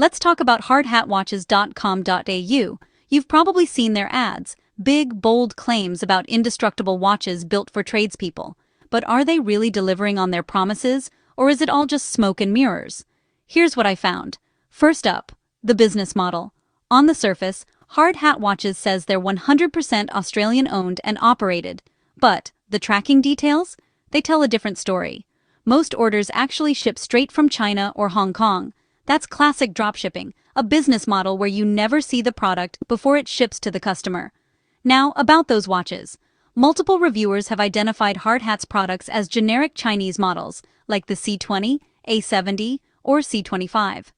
Let's talk about hardhatwatches.com.au. You've probably seen their ads, big, bold claims about indestructible watches built for tradespeople. But are they really delivering on their promises, or is it all just smoke and mirrors? Here's what I found. First up, the business model. On the surface, Hard Hat Watches says they're 100% Australian-owned and operated. But the tracking details? They tell a different story. Most orders actually ship straight from China or Hong Kong. That's classic dropshipping, a business model where you never see the product before it ships to the customer. Now, about those watches. Multiple reviewers have identified Hard Hat's products as generic Chinese models, like the C20, A70, or C25.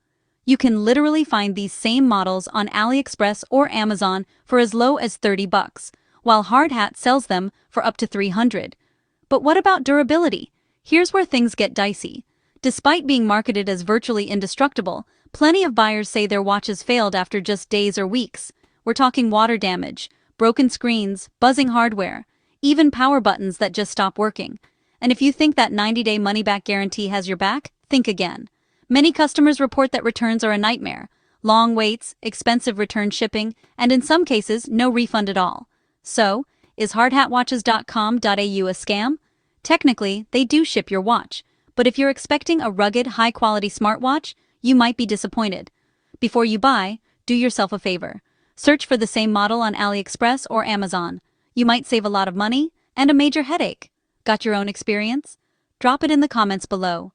You can literally find these same models on AliExpress or Amazon for as low as $30, while Hard Hat sells them for up to $300. But what about durability? Here's where things get dicey. Despite being marketed as virtually indestructible, plenty of buyers say their watches failed after just days or weeks. We're talking water damage, broken screens, buzzing hardware, even power buttons that just stop working. And if you think that 90-day money-back guarantee has your back, think again. Many customers report that returns are a nightmare. Long waits, expensive return shipping, and in some cases, no refund at all. So, is hardhatwatches.com.au a scam? Technically, they do ship your watch, but if you're expecting a rugged, high-quality smartwatch, you might be disappointed. Before you buy, do yourself a favor. Search for the same model on AliExpress or Amazon. You might save a lot of money and a major headache. Got your own experience? Drop it in the comments below.